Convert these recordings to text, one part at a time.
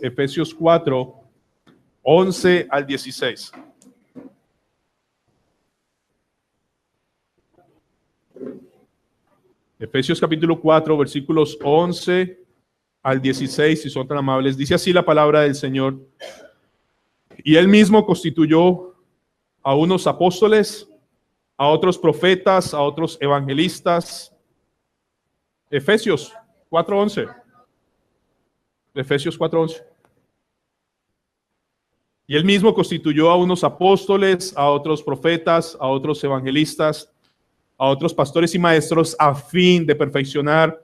Efesios 4, 11 al 16. Efesios capítulo 4, versículos 11 al 16, si son tan amables. Dice así la palabra del Señor. Y él mismo constituyó a unos apóstoles, a otros profetas, a otros evangelistas. Efesios 4:11. Efesios 4:11. Y él mismo constituyó a unos apóstoles, a otros profetas, a otros evangelistas, a otros pastores y maestros, a fin de perfeccionar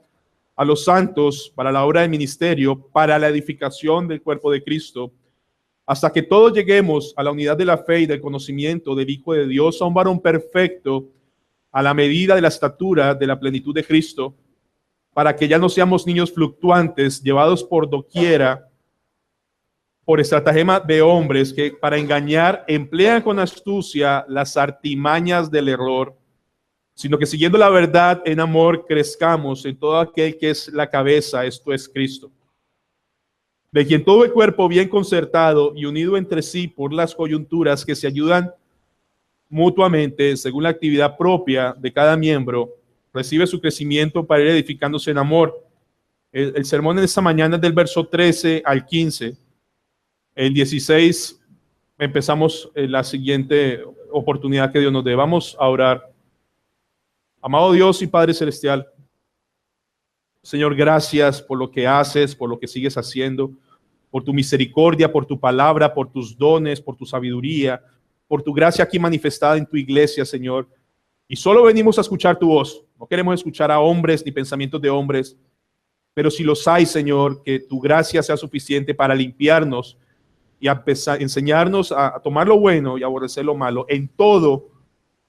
a los santos para la obra del ministerio, para la edificación del cuerpo de Cristo, hasta que todos lleguemos a la unidad de la fe y del conocimiento del Hijo de Dios, a un varón perfecto, a la medida de la estatura de la plenitud de Cristo, para que ya no seamos niños fluctuantes, llevados por doquiera, por estratagema de hombres que para engañar emplean con astucia las artimañas del error, sino que siguiendo la verdad en amor crezcamos en todo aquel que es la cabeza, esto es Cristo, de quien todo el cuerpo bien concertado y unido entre sí por las coyunturas que se ayudan mutuamente según la actividad propia de cada miembro, recibe su crecimiento para ir edificándose en amor. El sermón en esta mañana es del verso 13 al 15. El 16 empezamos la siguiente oportunidad que Dios nos dé. Vamos a orar. Amado Dios y Padre Celestial, Señor, gracias por lo que haces, por lo que sigues haciendo, por tu misericordia, por tu palabra, por tus dones, por tu sabiduría, por tu gracia aquí manifestada en tu iglesia, Señor. Y solo venimos a escuchar tu voz. No queremos escuchar a hombres ni pensamientos de hombres, pero si los hay, Señor, que tu gracia sea suficiente para limpiarnos y a enseñarnos a tomar lo bueno y aborrecer lo malo en todo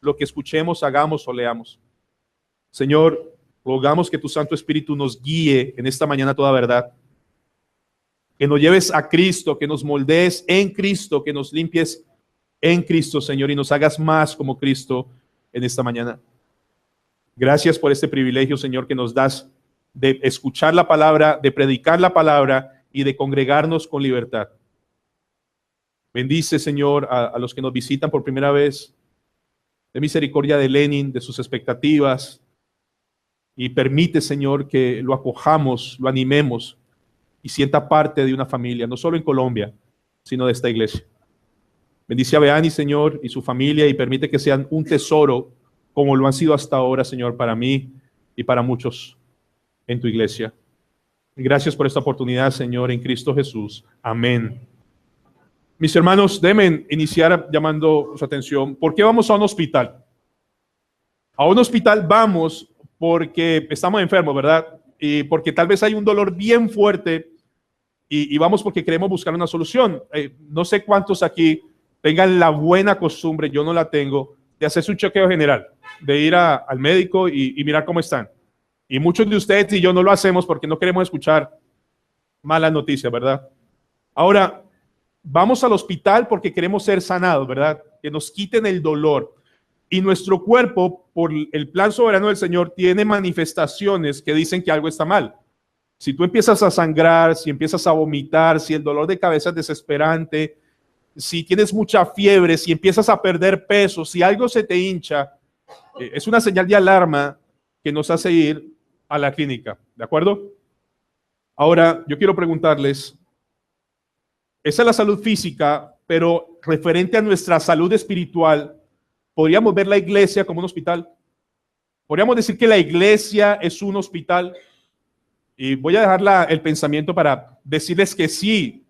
lo que escuchemos, hagamos o leamos. Señor, rogamos que tu Santo Espíritu nos guíe en esta mañana toda verdad, que nos lleves a Cristo, que nos moldees en Cristo, que nos limpies en Cristo, Señor, y nos hagas más como Cristo en esta mañana. Gracias por este privilegio, Señor, que nos das de escuchar la palabra, de predicar la palabra y de congregarnos con libertad. Bendice, Señor, a los que nos visitan por primera vez. De misericordia de Lenin, de sus expectativas. Y permite, Señor, que lo acojamos, lo animemos y sienta parte de una familia, no solo en Colombia, sino de esta iglesia. Bendice a Beani, Señor, y su familia y permite que sean un tesoro como lo han sido hasta ahora, Señor, para mí y para muchos en tu iglesia. Gracias por esta oportunidad, Señor, en Cristo Jesús. Amén. Mis hermanos, déjenme iniciar llamando su atención. ¿Por qué vamos a un hospital? A un hospital vamos porque estamos enfermos, ¿verdad? Y porque tal vez hay un dolor bien fuerte y vamos porque queremos buscar una solución. No sé cuántos aquí tengan la buena costumbre, yo no la tengo, de hacerse un chequeo general, de ir al médico y mirar cómo están. Y muchos de ustedes y yo no lo hacemos porque no queremos escuchar malas noticias, ¿verdad? Ahora, vamos al hospital porque queremos ser sanados, ¿verdad? Que nos quiten el dolor. Y nuestro cuerpo, por el plan soberano del Señor, tiene manifestaciones que dicen que algo está mal. Si tú empiezas a sangrar, si empiezas a vomitar, si el dolor de cabeza es desesperante, si tienes mucha fiebre, si empiezas a perder peso, si algo se te hincha, es una señal de alarma que nos hace ir a la clínica, ¿de acuerdo? Ahora, yo quiero preguntarles, esa es la salud física, pero referente a nuestra salud espiritual, ¿podríamos ver la iglesia como un hospital? ¿Podríamos decir que la iglesia es un hospital? Y voy a dejar el pensamiento para decirles que sí,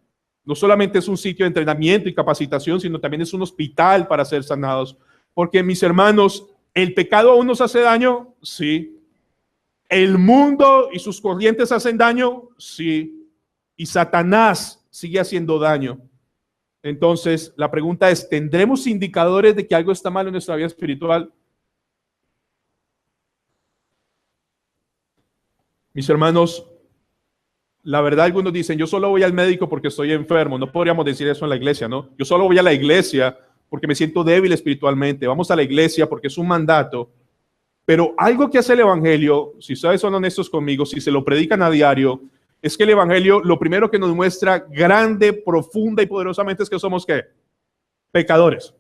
no solamente es un sitio de entrenamiento y capacitación, sino también es un hospital para ser sanados. Porque, mis hermanos, ¿el pecado aún nos hace daño? Sí. ¿El mundo y sus corrientes hacen daño? Sí. Y Satanás sigue haciendo daño. Entonces, la pregunta es, ¿tendremos indicadores de que algo está mal en nuestra vida espiritual? Mis hermanos, la verdad, algunos dicen, yo solo voy al médico porque estoy enfermo. No podríamos decir eso en la iglesia, ¿no? Yo solo voy a la iglesia porque me siento débil espiritualmente. Vamos a la iglesia porque es un mandato. Pero algo que hace el evangelio, si ustedes son honestos conmigo, si se lo predican a diario, es que el Evangelio lo primero que nos muestra grande, profunda y poderosamente es que somos ¿qué? Pecadores.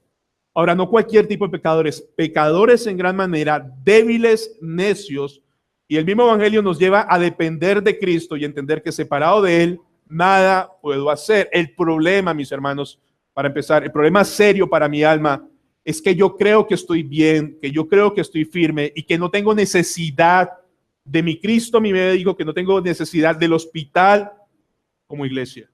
Ahora, no cualquier tipo de pecadores, pecadores en gran manera, débiles, necios, y el mismo Evangelio nos lleva a depender de Cristo y entender que separado de Él, nada puedo hacer. El problema, mis hermanos, para empezar, el problema serio para mi alma es que yo creo que estoy bien, que yo creo que estoy firme y que no tengo necesidad de mi Cristo, mi médico, que no tengo necesidad del hospital como iglesia.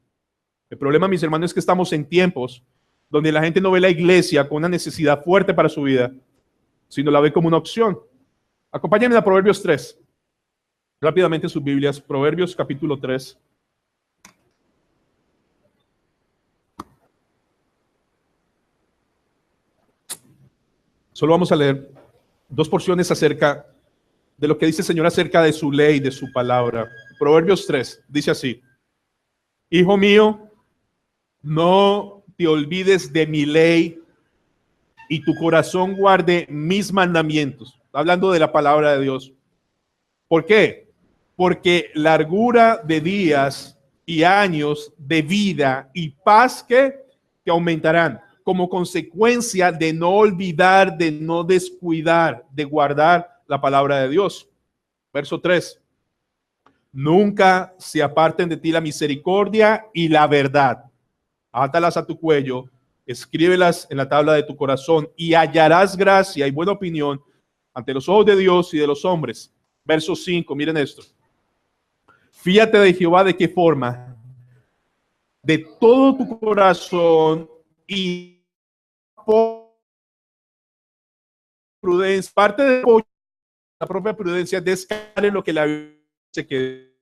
El problema, mis hermanos, es que estamos en tiempos donde la gente no ve la iglesia con una necesidad fuerte para su vida, sino la ve como una opción. Acompáñenme a Proverbios 3. Rápidamente sus Biblias, Proverbios capítulo 3. Solo vamos a leer dos porciones acerca de lo que dice el Señor acerca de su ley, de su palabra. Proverbios 3 dice así: Hijo mío, no te olvides de mi ley y tu corazón guarde mis mandamientos. Hablando de la palabra de Dios. ¿Por qué? Porque largura de días y años de vida y paz que aumentarán como consecuencia de no olvidar, de no descuidar, de guardar la palabra de Dios. Verso 3. Nunca se aparten de ti la misericordia y la verdad. Átalas a tu cuello, escríbelas en la tabla de tu corazón y hallarás gracia y buena opinión ante los ojos de Dios y de los hombres. Verso 5, miren esto. Fíjate de Jehová, ¿de qué forma? De todo tu corazón y prudencia. Parte de la propia prudencia descarga lo que la Biblia dice que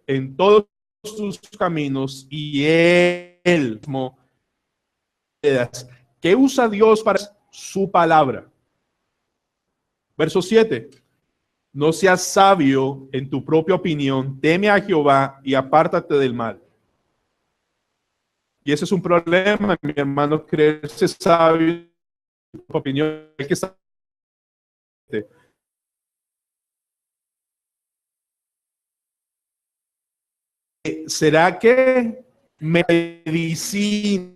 en todos tus caminos y él mismo que usa Dios para su palabra. Verso 7. No seas sabio en tu propia opinión, teme a Jehová y apártate del mal. Y ese es un problema, mi hermano, creerse sabio en tu opinión. Hay que estar. ¿Será que medicina?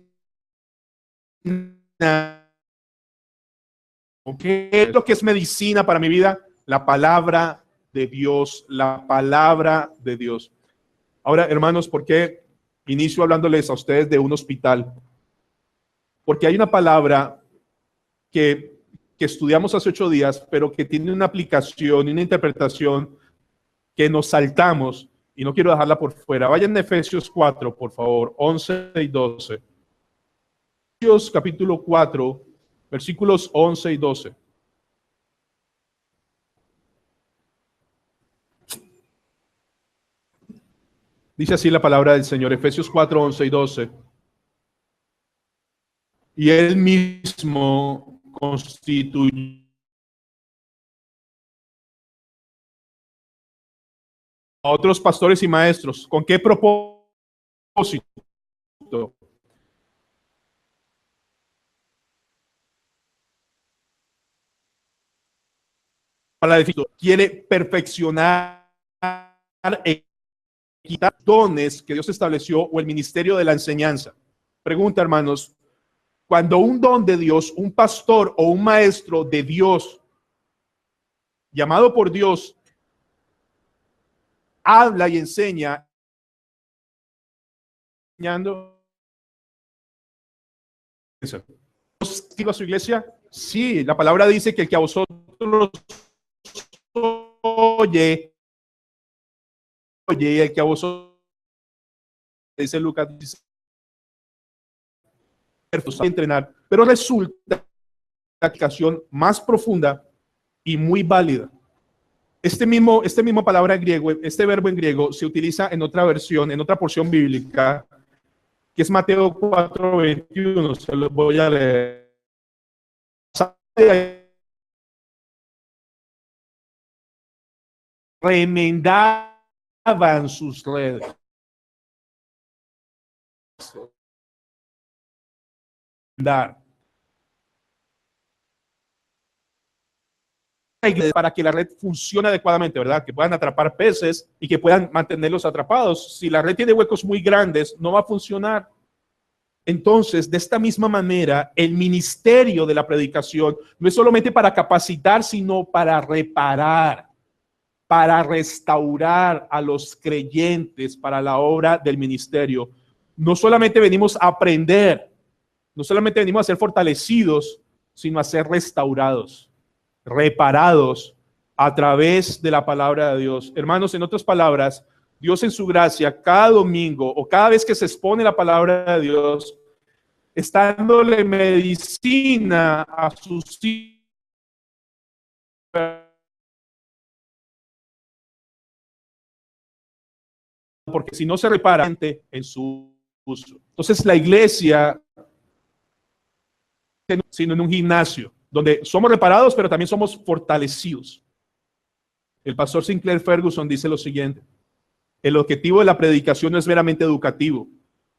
¿Qué es lo que es medicina para mi vida? La palabra de Dios, la palabra de Dios. Ahora, hermanos, ¿por qué inicio hablándoles a ustedes de un hospital? Porque hay una palabra que estudiamos hace 8 días, pero que tiene una aplicación y una interpretación que nos saltamos y no quiero dejarla por fuera. Vayan a Efesios 4, por favor, 11 y 12. Efesios capítulo 4, versículos 11 y 12. Dice así la palabra del Señor, Efesios 4, 11 y 12. Y él mismo constituyó a otros pastores y maestros. ¿Con qué propósito? Para decir, quiere perfeccionar y quitar dones que Dios estableció o el ministerio de la enseñanza. Pregunta, hermanos, cuando un don de Dios, un pastor o un maestro de Dios, llamado por Dios, habla y enseña, enseñando a su iglesia, sí, la palabra dice que el que a vosotros oye, el que a vosotros, dice Lucas, dice, entrenar, pero resulta la aplicación más profunda y muy válida. Este mismo palabra en griego, este verbo en griego se utiliza en otra versión, en otra porción bíblica, que es Mateo 4:21. Se los voy a leer. Remendaban sus redes. para que la red funcione adecuadamente, ¿verdad? Que puedan atrapar peces y que puedan mantenerlos atrapados. Si la red tiene huecos muy grandes, no va a funcionar. Entonces, de esta misma manera, el ministerio de la predicación no es solamente para capacitar, sino para reparar, para restaurar a los creyentes para la obra del ministerio. No solamente venimos a aprender, no solamente venimos a ser fortalecidos, sino a ser restaurados, reparados a través de la palabra de Dios. Hermanos, en otras palabras, Dios en su gracia, cada domingo o cada vez que se expone la palabra de Dios, está dándole medicina a sus hijos, porque si no se repara en su uso. Entonces la iglesia, sino en un gimnasio, donde somos reparados, pero también somos fortalecidos. El pastor Sinclair Ferguson dice lo siguiente: el objetivo de la predicación no es meramente educativo,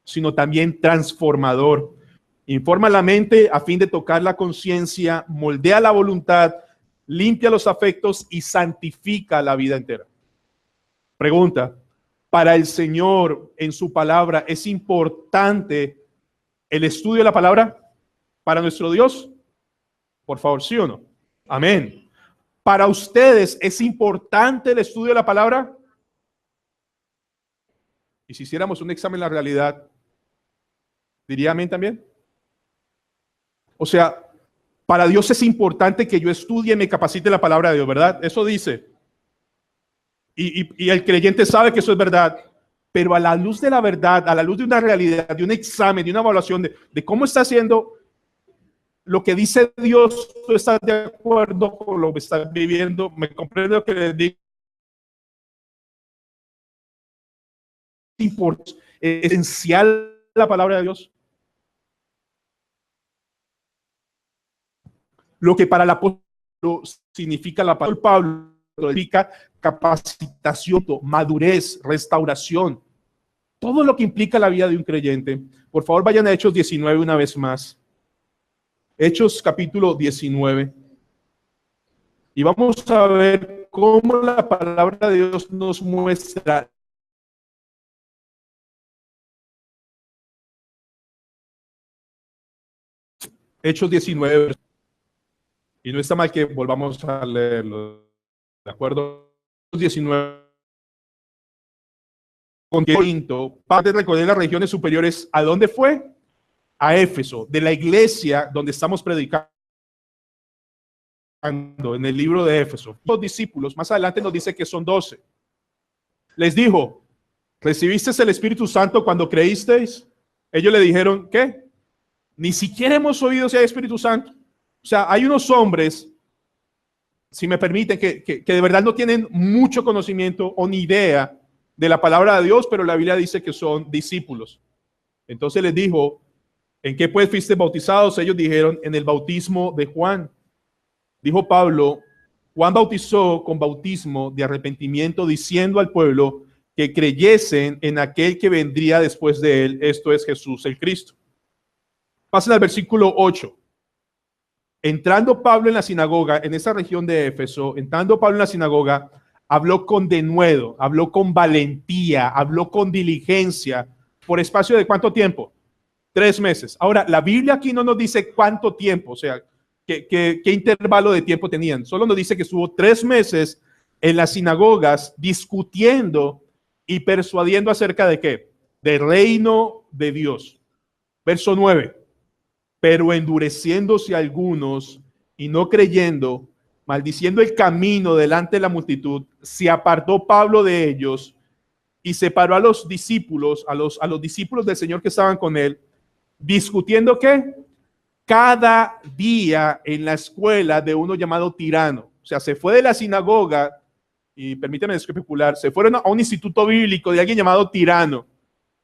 sino también transformador. Informa la mente a fin de tocar la conciencia, moldea la voluntad, limpia los afectos y santifica la vida entera. Pregunta: para el Señor en su palabra, ¿es importante el estudio de la palabra para nuestro Dios? Por favor, ¿sí o no? Amén. ¿Para ustedes es importante el estudio de la palabra? Y si hiciéramos un examen en la realidad, ¿diría amén también? O sea, para Dios es importante que yo estudie y me capacite la palabra de Dios, ¿verdad? Eso dice. Y el creyente sabe que eso es verdad. Pero a la luz de la verdad, a la luz de una realidad, de un examen, de una evaluación de cómo está haciendo lo que dice Dios, ¿tú estás de acuerdo con lo que estás viviendo? ¿Me comprende lo que les digo? Es esencial la palabra de Dios. Lo que para el apóstol significa la palabra Pablo, significa capacitación, madurez, restauración. Todo lo que implica la vida de un creyente. Por favor, vayan a Hechos 19 una vez más. Hechos capítulo 19. Y vamos a ver cómo la palabra de Dios nos muestra Hechos 19. Y no está mal que volvamos a leerlo. ¿De acuerdo? 19. Con Corinto, parte de recorrer las regiones superiores. ¿A dónde fue? A Éfeso, de la iglesia donde estamos predicando en el libro de Éfeso. Los discípulos, más adelante nos dice que son 12. Les dijo: ¿recibisteis el Espíritu Santo cuando creísteis? Ellos le dijeron: ¿qué? Ni siquiera hemos oído si hay Espíritu Santo. O sea, hay unos hombres, si me permiten, que de verdad no tienen mucho conocimiento o ni idea de la palabra de Dios, pero la Biblia dice que son discípulos. Entonces les dijo: ¿en qué pues fuiste bautizados? Ellos dijeron: en el bautismo de Juan. Dijo Pablo: Juan bautizó con bautismo de arrepentimiento, diciendo al pueblo que creyesen en aquel que vendría después de él, esto es Jesús el Cristo. Pasen al versículo 8. Entrando Pablo en la sinagoga, en esa región de Éfeso, entrando Pablo en la sinagoga, habló con denuedo, habló con valentía, habló con diligencia, por espacio de ¿cuánto tiempo? 3 meses. Ahora, la Biblia aquí no nos dice cuánto tiempo, o sea, qué intervalo de tiempo tenían. Solo nos dice que estuvo 3 meses en las sinagogas discutiendo y persuadiendo acerca de ¿qué? Del reino de Dios. Verso 9. Pero endureciéndose algunos y no creyendo, maldiciendo el camino delante de la multitud, se apartó Pablo de ellos y separó a los discípulos, a los discípulos del Señor que estaban con él, discutiendo ¿qué? Cada día en la escuela de uno llamado Tirano. O sea, se fue de la sinagoga, y permíteme especular, se fueron a un instituto bíblico de alguien llamado Tirano,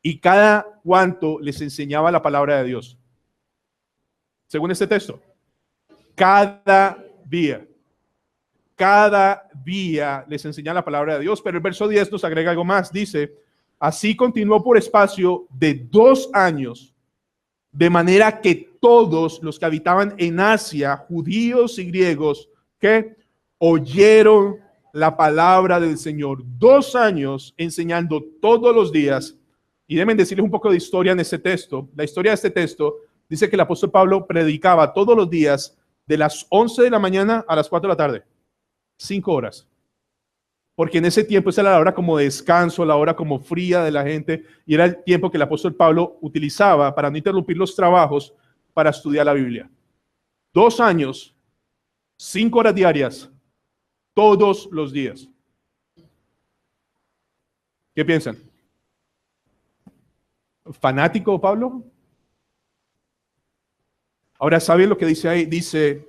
y cada cuanto les enseñaba la palabra de Dios. Según este texto, cada día les enseñaba la palabra de Dios. Pero el verso 10 nos agrega algo más. Dice: así continuó por espacio de 2 años, de manera que todos los que habitaban en Asia, judíos y griegos, que oyeron la palabra del Señor. 2 años enseñando todos los días. Y deben decirles un poco de historia en este texto. La historia de este texto dice que el apóstol Pablo predicaba todos los días de las 11 de la mañana a las 4 de la tarde. 5 horas. Porque en ese tiempo esa era la hora como de descanso, la hora como fría de la gente, y era el tiempo que el apóstol Pablo utilizaba para no interrumpir los trabajos para estudiar la Biblia. 2 años, 5 horas diarias, todos los días. ¿Qué piensan? ¿Fanático Pablo? Ahora, ¿saben lo que dice ahí? Dice,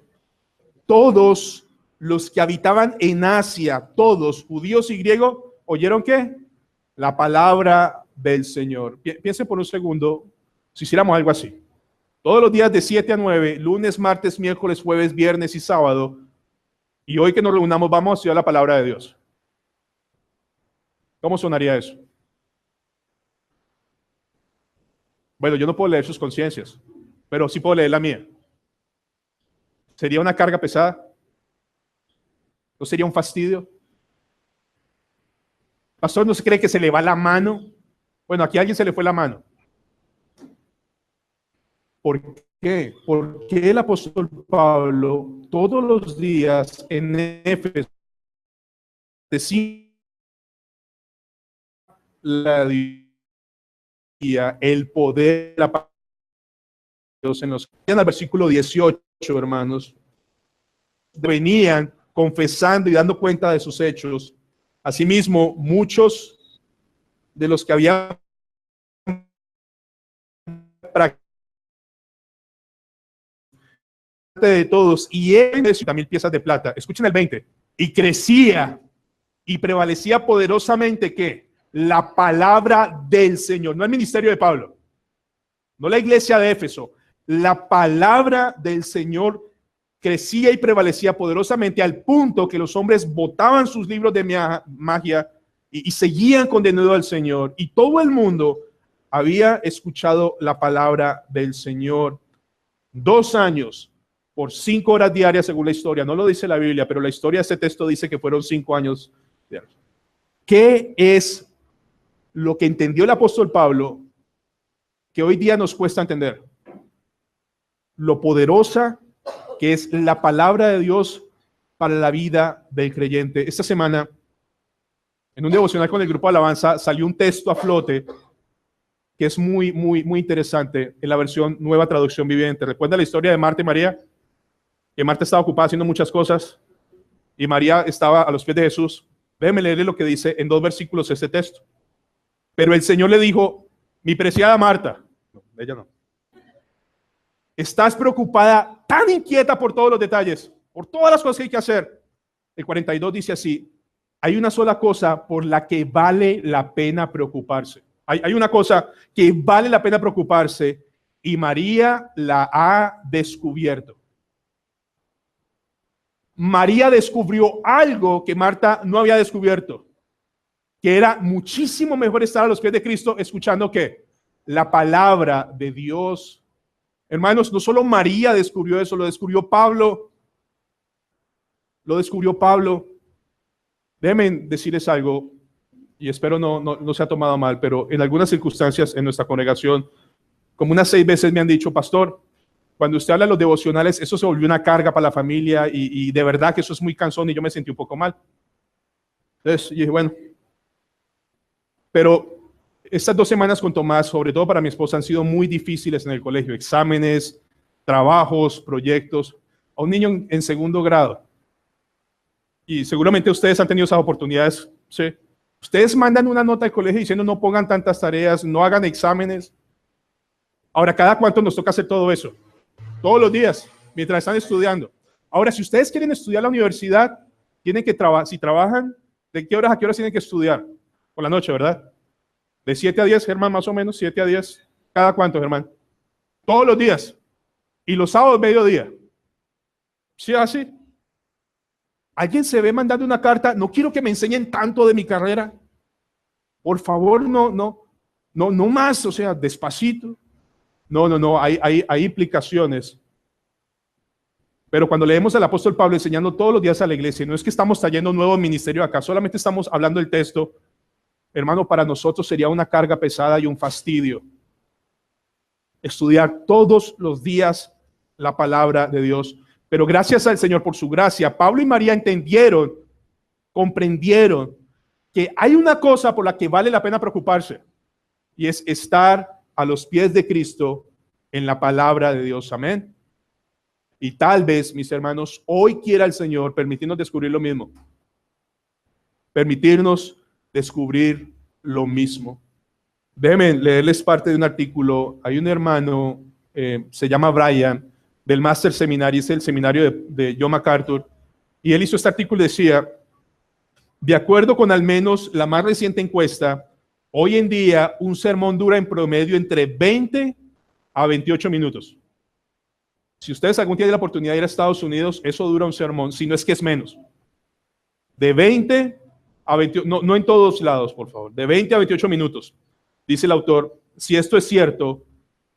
todos los que habitaban en Asia, todos, judíos y griegos, ¿oyeron qué? La palabra del Señor. Piensen por un segundo, si hiciéramos algo así. Todos los días de 7 a 9, lunes, martes, miércoles, jueves, viernes y sábado, y hoy que nos reunamos vamos a estudiar la palabra de Dios. ¿Cómo sonaría eso? Bueno, yo no puedo leer sus conciencias, pero sí puedo leer la mía. ¿Sería una carga pesada? ¿No sería un fastidio? Pastor, ¿no se cree que se le va la mano? Bueno, aquí a alguien se le fue la mano. ¿Por qué? Porque el apóstol Pablo todos los días en Éfeso decía el poder de la palabra de Dios en los... En el versículo 18, hermanos, venían confesando y dando cuenta de sus hechos. Asimismo, muchos de los que habían de todos, y él 10,000 piezas de plata. Escuchen el 20. Y crecía y prevalecía poderosamente que la palabra del Señor, no el ministerio de Pablo, no la iglesia de Éfeso, la palabra del Señor crecía y prevalecía poderosamente al punto que los hombres botaban sus libros de magia y seguían condenando al Señor, y todo el mundo había escuchado la palabra del Señor. 2 años por 5 horas diarias según la historia. No lo dice la Biblia, pero la historia de este texto dice que fueron 5 años diarios. ¿Qué es lo que entendió el apóstol Pablo que hoy día nos cuesta entender? Lo poderosa que es la palabra de Dios para la vida del creyente. Esta semana, en un devocional con el grupo de alabanza, salió un texto a flote que es muy interesante en la versión Nueva Traducción Viviente. ¿Recuerda la historia de Marta y María? Que Marta estaba ocupada haciendo muchas cosas y María estaba a los pies de Jesús. Déjenme leerle lo que dice en 2 versículos este texto. Pero el Señor le dijo, mi preciada Marta, no, ella no, estás preocupada, tan inquieta por todos los detalles, por todas las cosas que hay que hacer. El 42 dice así, hay una sola cosa por la que vale la pena preocuparse. Hay una cosa que vale la pena preocuparse y María la ha descubierto. María descubrió algo que Marta no había descubierto, que era muchísimo mejor estar a los pies de Cristo escuchando ¿qué? La palabra de Dios. Hermanos, no solo María descubrió eso, lo descubrió Pablo. Déjenme decirles algo, y espero no se ha tomado mal, pero en algunas circunstancias en nuestra congregación, como unas 6 veces me han dicho, pastor, cuando usted habla de los devocionales, eso se volvió una carga para la familia y de verdad que eso es muy cansón y yo me sentí un poco mal. Entonces dije, bueno, pero estas 2 semanas con Tomás, sobre todo para mi esposa, han sido muy difíciles en el colegio. Exámenes, trabajos, proyectos. A un niño en 2º grado. Y seguramente ustedes han tenido esas oportunidades. ¿Sí? Ustedes mandan una nota al colegio diciendo no pongan tantas tareas, no hagan exámenes. Ahora, ¿cada cuánto nos toca hacer todo eso? Todos los días, mientras están estudiando. Ahora, si ustedes quieren estudiar la universidad, tienen que si trabajan, ¿de qué horas a qué horas tienen que estudiar? Por la noche, ¿verdad? De 7 a 10, Germán, más o menos, 7 a 10. ¿Cada cuánto, Germán? Todos los días. Y los sábados, mediodía. ¿Sí así? ¿Alguien se ve mandando una carta? No quiero que me enseñen tanto de mi carrera. Por favor, no más, o sea, despacito. No, hay implicaciones. Pero cuando leemos al apóstol Pablo enseñando todos los días a la iglesia, no es que estamos trayendo un nuevo ministerio acá, solamente estamos hablando del texto, hermano, para nosotros sería una carga pesada y un fastidio estudiar todos los días la palabra de Dios. Pero gracias al Señor por su gracia, Pablo y María entendieron, comprendieron que hay una cosa por la que vale la pena preocuparse, y es estar a los pies de Cristo en la palabra de Dios. Amén. Y tal vez, mis hermanos, hoy quiera el Señor permitirnos descubrir lo mismo. Permitirnos descubrir lo mismo. Déjenme leerles parte de un artículo. Hay un hermano, se llama Brian, del Master Seminary, es el seminario de John MacArthur, y él hizo este artículo y decía: de acuerdo con al menos la más reciente encuesta, hoy en día un sermón dura en promedio entre 20 a 28 minutos. Si ustedes algún día tienen la oportunidad de ir a Estados Unidos, eso dura un sermón, si no es que es menos. De 20 a 28, no en todos lados, por favor, de 20 a 28 minutos. Dice el autor: si esto es cierto,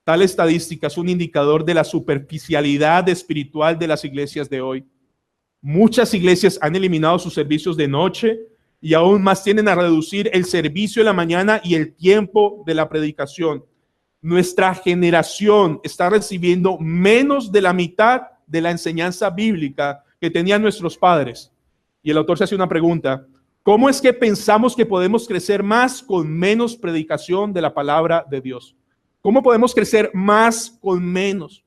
tal estadística es un indicador de la superficialidad espiritual de las iglesias de hoy. Muchas iglesias han eliminado sus servicios de noche y aún más tienden a reducir el servicio de la mañana y el tiempo de la predicación. Nuestra generación está recibiendo menos de la mitad de la enseñanza bíblica que tenían nuestros padres. Y el autor se hace una pregunta: ¿cómo es que pensamos que podemos crecer más con menos predicación de la palabra de Dios? ¿Cómo podemos crecer más con menos?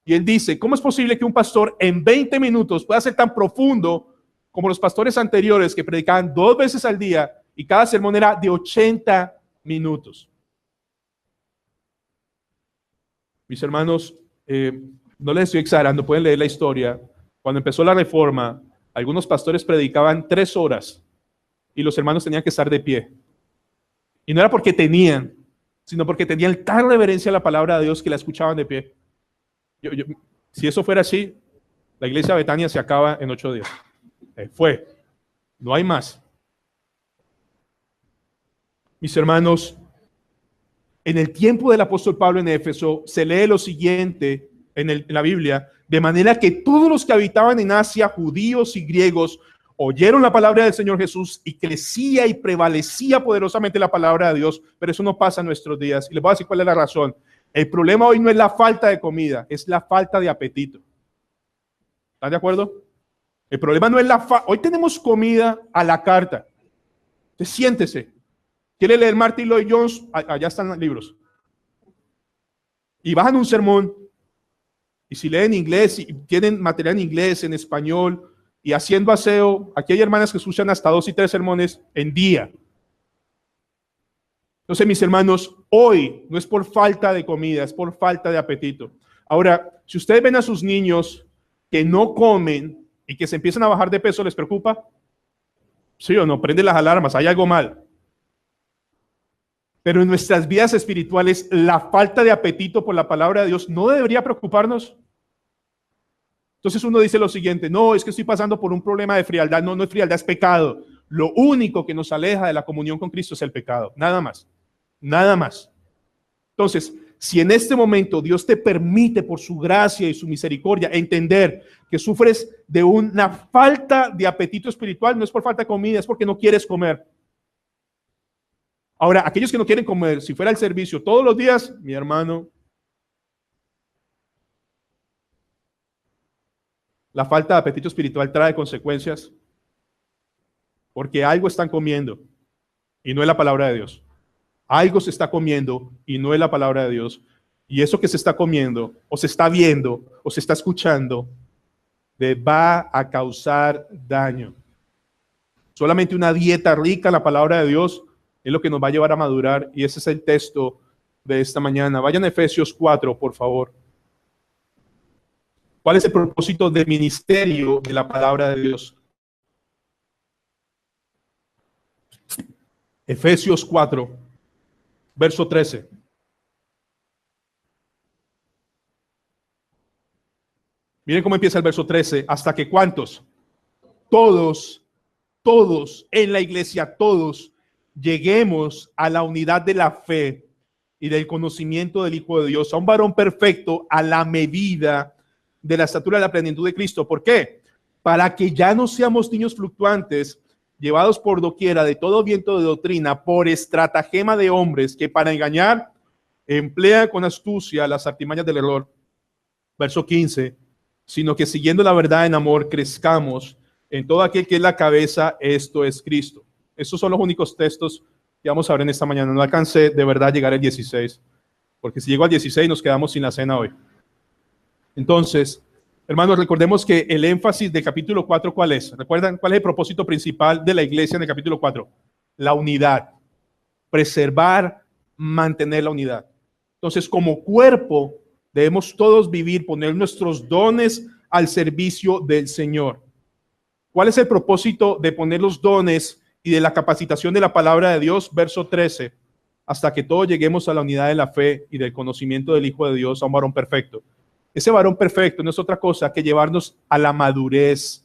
Y él dice: ¿cómo es posible que un pastor en 20 minutos pueda ser tan profundo como los pastores anteriores que predicaban 2 veces al día y cada sermón era de 80 minutos? Mis hermanos, no les estoy exagerando, pueden leer la historia. Cuando empezó la reforma, algunos pastores predicaban 3 horas y los hermanos tenían que estar de pie. Y no era porque tenían, sino porque tenían tal reverencia a la palabra de Dios que la escuchaban de pie. Si eso fuera así, la iglesia de Betania se acaba en 8 días. No hay más. Mis hermanos, en el tiempo del apóstol Pablo en Éfeso se lee lo siguiente en la Biblia: de manera que todos los que habitaban en Asia, judíos y griegos, oyeron la palabra del Señor Jesús y crecía y prevalecía poderosamente la palabra de Dios. Pero eso no pasa en nuestros días. Y les voy a decir cuál es la razón. El problema hoy no es la falta de comida, es la falta de apetito. ¿Están de acuerdo? El problema no es hoy tenemos comida a la carta. Entonces, siéntese. ¿Quiere leer Martin Lloyd Jones? Allá están los libros. Y bajan un sermón. Y si leen inglés y tienen material en inglés, en español, y haciendo aseo, aquí hay hermanas que escuchan hasta 2 y 3 sermones en día. Entonces, mis hermanos, hoy no es por falta de comida, es por falta de apetito. Ahora, si ustedes ven a sus niños que no comen y que se empiezan a bajar de peso, ¿les preocupa? ¿Sí o no? Prenden las alarmas, hay algo mal. Pero en nuestras vidas espirituales, la falta de apetito por la palabra de Dios no debería preocuparnos. Entonces uno dice lo siguiente: no, es que estoy pasando por un problema de frialdad. No, no es frialdad, es pecado. Lo único que nos aleja de la comunión con Cristo es el pecado. Nada más. Nada más. Entonces, si en este momento Dios te permite por su gracia y su misericordia entender que sufres de una falta de apetito espiritual, no es por falta de comida, es porque no quieres comer. Ahora, aquellos que no quieren comer, si fuera el servicio todos los días, mi hermano, la falta de apetito espiritual trae consecuencias, porque algo están comiendo y no es la palabra de Dios. Algo se está comiendo y no es la palabra de Dios. Y eso que se está comiendo, o se está viendo, o se está escuchando, le va a causar daño. Solamente una dieta rica en la palabra de Dios es lo que nos va a llevar a madurar, y ese es el texto de esta mañana. Vayan a Efesios 4, por favor. ¿Cuál es el propósito del ministerio de la palabra de Dios? Efesios 4, verso 13. Miren cómo empieza el verso 13. ¿Hasta que cuántos? Todos en la iglesia, todos lleguemos a la unidad de la fe y del conocimiento del Hijo de Dios, a un varón perfecto, a la medida de la estatura de la plenitud de Cristo. ¿Por qué? Para que ya no seamos niños fluctuantes, llevados por doquiera de todo viento de doctrina, por estratagema de hombres que para engañar emplean con astucia las artimañas del error. Verso 15, sino que siguiendo la verdad en amor, crezcamos en todo aquel que es la cabeza, esto es Cristo. Estos son los únicos textos que vamos a ver en esta mañana. No alcancé de verdad a llegar al 16, porque si llego al 16 nos quedamos sin la cena hoy. Entonces, hermanos, recordemos que el énfasis del capítulo 4, ¿cuál es? ¿Recuerdan cuál es el propósito principal de la iglesia en el capítulo 4? La unidad. Preservar, mantener la unidad. Entonces, como cuerpo, debemos todos vivir, poner nuestros dones al servicio del Señor. ¿Cuál es el propósito de poner los dones y de la capacitación de la palabra de Dios? Verso 13, hasta que todos lleguemos a la unidad de la fe y del conocimiento del Hijo de Dios, a un varón perfecto. Ese varón perfecto no es otra cosa que llevarnos a la madurez.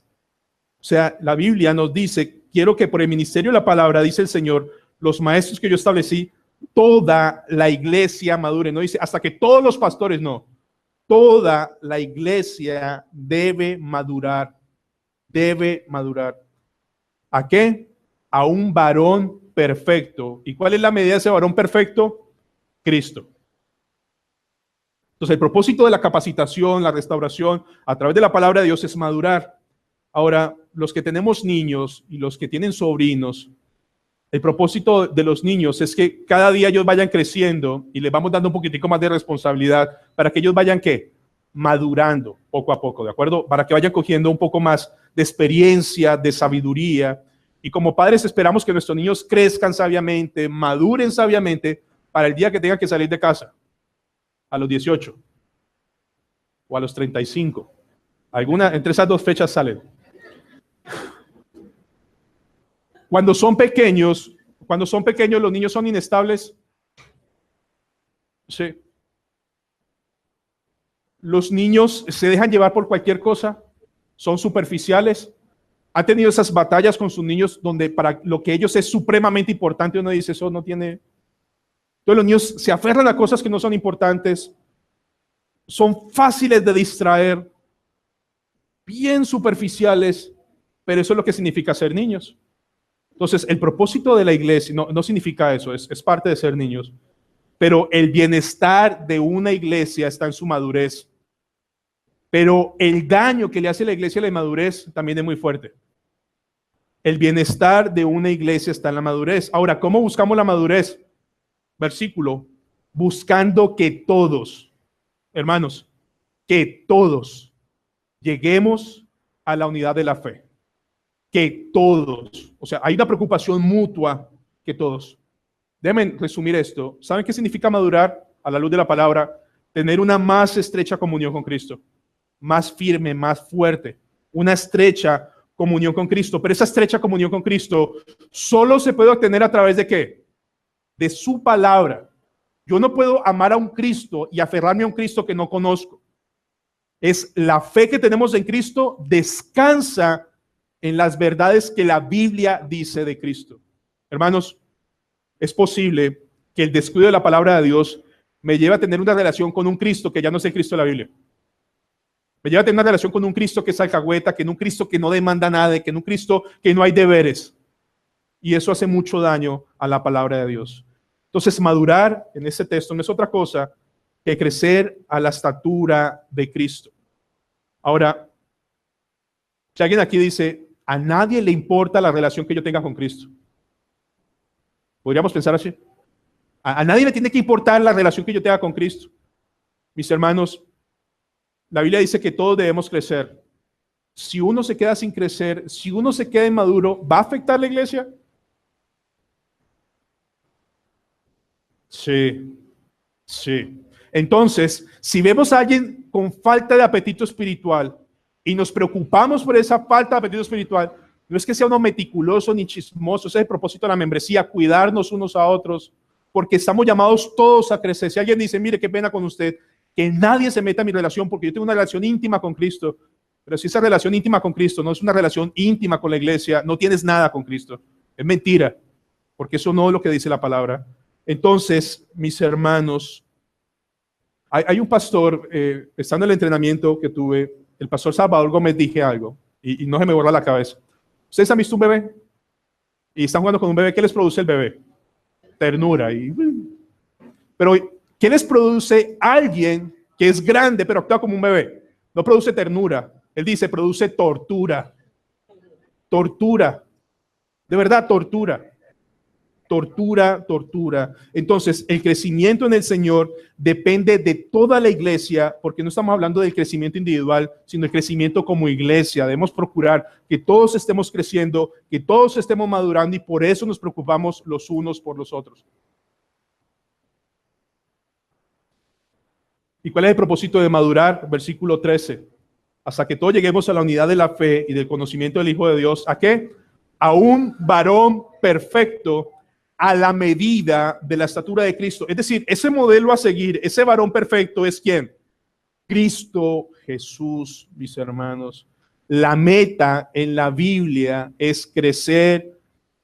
O sea, la Biblia nos dice, quiero que por el ministerio de la palabra, dice el Señor, los maestros que yo establecí, toda la iglesia madure. No dice hasta que todos los pastores, no. Toda la iglesia debe madurar. Debe madurar. ¿A qué? A un varón perfecto. ¿Y cuál es la medida de ese varón perfecto? Cristo. Entonces, el propósito de la capacitación, la restauración, a través de la palabra de Dios es madurar. Ahora, los que tenemos niños y los que tienen sobrinos, el propósito de los niños es que cada día ellos vayan creciendo y les vamos dando un poquitico más de responsabilidad para que ellos vayan, ¿qué? Madurando poco a poco, ¿de acuerdo? Para que vayan cogiendo un poco más de experiencia, de sabiduría. Y como padres esperamos que nuestros niños crezcan sabiamente, maduren sabiamente para el día que tengan que salir de casa. A los 18 o a los 35. Alguna, entre esas dos fechas salen. Cuando son pequeños los niños son inestables. Sí. Los niños se dejan llevar por cualquier cosa, son superficiales. ¿Han tenido esas batallas con sus niños donde para lo que ellos es supremamente importante uno dice eso no tiene? Entonces los niños se aferran a cosas que no son importantes, son fáciles de distraer, bien superficiales, pero eso es lo que significa ser niños. Entonces el propósito de la iglesia no significa eso, es parte de ser niños, pero el bienestar de una iglesia está en su madurez. Pero el daño que le hace la iglesia a la inmadurez también es muy fuerte. El bienestar de una iglesia está en la madurez. Ahora, ¿cómo buscamos la madurez? Versículo, buscando que todos, hermanos, que todos lleguemos a la unidad de la fe. Que todos, o sea, hay una preocupación mutua que todos. Déjenme resumir esto. ¿Saben qué significa madurar a la luz de la palabra? Tener una más estrecha comunión con Cristo, más firme, más fuerte, una estrecha comunión con Cristo. Pero esa estrecha comunión con Cristo solo se puede obtener a través de ¿qué? De su palabra. Yo no puedo amar a un Cristo y aferrarme a un Cristo que no conozco. Es la fe que tenemos en Cristo, descansa en las verdades que la Biblia dice de Cristo. Hermanos, es posible que el descuido de la palabra de Dios me lleve a tener una relación con un Cristo que ya no es el Cristo de la Biblia. Me lleva a tener una relación con un Cristo que es alcahueta, que en un Cristo que no demanda nada, que en un Cristo que no hay deberes. Y eso hace mucho daño a la palabra de Dios. Entonces, madurar en ese texto no es otra cosa que crecer a la estatura de Cristo. Ahora, si alguien aquí dice, a nadie le importa la relación que yo tenga con Cristo. ¿Podríamos pensar así? A nadie le tiene que importar la relación que yo tenga con Cristo. Mis hermanos, la Biblia dice que todos debemos crecer. Si uno se queda sin crecer, si uno se queda inmaduro, ¿va a afectar la iglesia? Sí, sí. Entonces, si vemos a alguien con falta de apetito espiritual y nos preocupamos por esa falta de apetito espiritual, no es que sea uno meticuloso ni chismoso, ese es el propósito de la membresía, cuidarnos unos a otros, porque estamos llamados todos a crecer. Si alguien dice, mire, qué pena con usted, que nadie se meta en mi relación porque yo tengo una relación íntima con Cristo, pero si esa relación íntima con Cristo no es una relación íntima con la iglesia, no tienes nada con Cristo. Es mentira, porque eso no es lo que dice la palabra. Entonces, mis hermanos, Hay un pastor, estando en el entrenamiento que tuve, el pastor Salvador Gómez, dije algo y no se me borra la cabeza. ¿Ustedes han visto un bebé? Y están jugando con un bebé. ¿Qué les produce el bebé? Ternura. Pero ¿qué les produce alguien que es grande pero actúa como un bebé? No produce ternura. Él dice, produce tortura. Tortura. De verdad, tortura. Tortura, tortura. Entonces, el crecimiento en el Señor depende de toda la iglesia, porque no estamos hablando del crecimiento individual, sino el crecimiento como iglesia. Debemos procurar que todos estemos creciendo, que todos estemos madurando, y por eso nos preocupamos los unos por los otros. ¿Y cuál es el propósito de madurar? Versículo 13. Hasta que todos lleguemos a la unidad de la fe y del conocimiento del Hijo de Dios. ¿A qué? A un varón perfecto, a la medida de la estatura de Cristo. Es decir, ese modelo a seguir, ese varón perfecto es ¿quién? Cristo Jesús, mis hermanos. La meta en la Biblia es crecer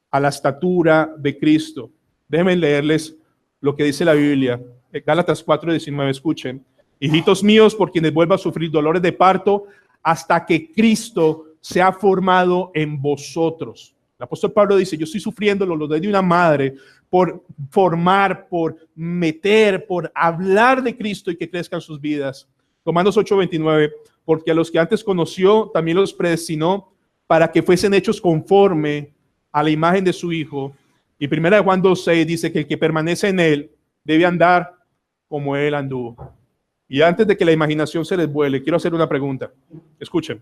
a la estatura de Cristo. Déjenme leerles lo que dice la Biblia. Gálatas 4:19, escuchen. Hijitos míos, por quienes vuelva a sufrir dolores de parto, hasta que Cristo sea formado en vosotros. El apóstol Pablo dice, yo estoy sufriendo los dolores de una madre por formar, por meter, por hablar de Cristo y que crezcan sus vidas. Romanos 8:29, porque a los que antes conoció, también los predestinó para que fuesen hechos conforme a la imagen de su Hijo. Y 1 Juan 2:6 dice que el que permanece en él debe andar como él anduvo. Y antes de que la imaginación se les vuele, quiero hacer una pregunta. Escuchen.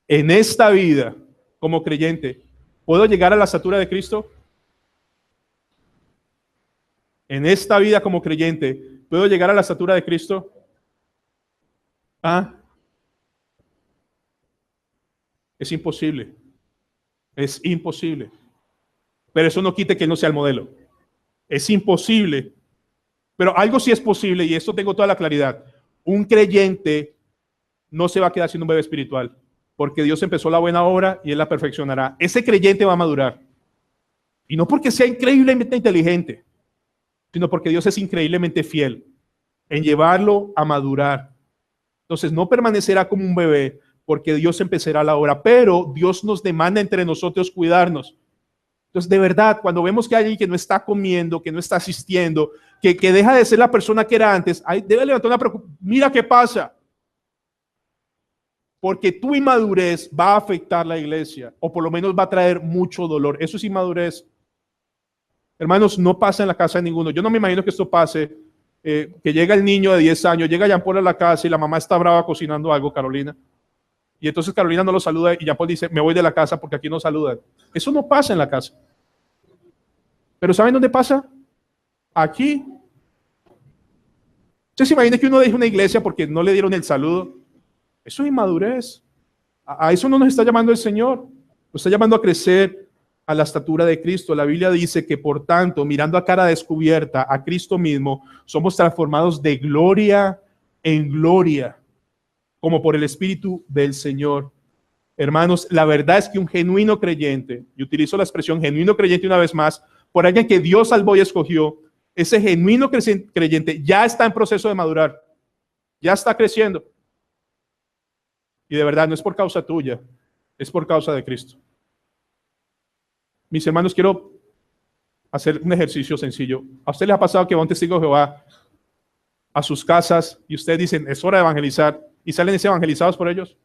En esta vida, como creyente, ¿puedo llegar a la estatura de Cristo? En esta vida, como creyente, ¿puedo llegar a la estatura de Cristo? Es imposible. Es imposible. Pero eso no quite que no sea el modelo. Es imposible. Pero algo sí es posible, y esto tengo toda la claridad. Un creyente no se va a quedar siendo un bebé espiritual, porque Dios empezó la buena obra y Él la perfeccionará. Ese creyente va a madurar. Y no porque sea increíblemente inteligente, sino porque Dios es increíblemente fiel en llevarlo a madurar. Entonces no permanecerá como un bebé, porque Dios empezará la obra, pero Dios nos demanda entre nosotros cuidarnos. Entonces, de verdad, cuando vemos que hay alguien que no está comiendo, que no está asistiendo, que deja de ser la persona que era antes, ahí debe levantar una preocupación. Mira qué pasa. Porque tu inmadurez va a afectar la iglesia, o por lo menos va a traer mucho dolor. Eso es inmadurez. Hermanos, no pasa en la casa de ninguno. Yo no me imagino que esto pase, que llega el niño de 10 años, llega Jean Paul a la casa y la mamá está brava cocinando algo, Carolina. Y entonces Carolina no lo saluda y Jean Paul dice, me voy de la casa porque aquí no saludan. Eso no pasa en la casa. Pero ¿saben dónde pasa? Aquí. ¿Usted se imagina que uno deja una iglesia porque no le dieron el saludo? Eso es inmadurez. A eso no nos está llamando el Señor. Nos está llamando a crecer a la estatura de Cristo. La Biblia dice que, por tanto, mirando a cara descubierta a Cristo mismo, somos transformados de gloria en gloria, como por el Espíritu del Señor. Hermanos, la verdad es que un genuino creyente, y utilizo la expresión genuino creyente una vez más, por alguien que Dios salvó y escogió, ese genuino creyente ya está en proceso de madurar, ya está creciendo. Y de verdad no es por causa tuya, es por causa de Cristo. Mis hermanos, quiero hacer un ejercicio sencillo. ¿A usted les ha pasado que va un testigo de Jehová a sus casas y ustedes dicen, es hora de evangelizar, y salen evangelizados por ellos?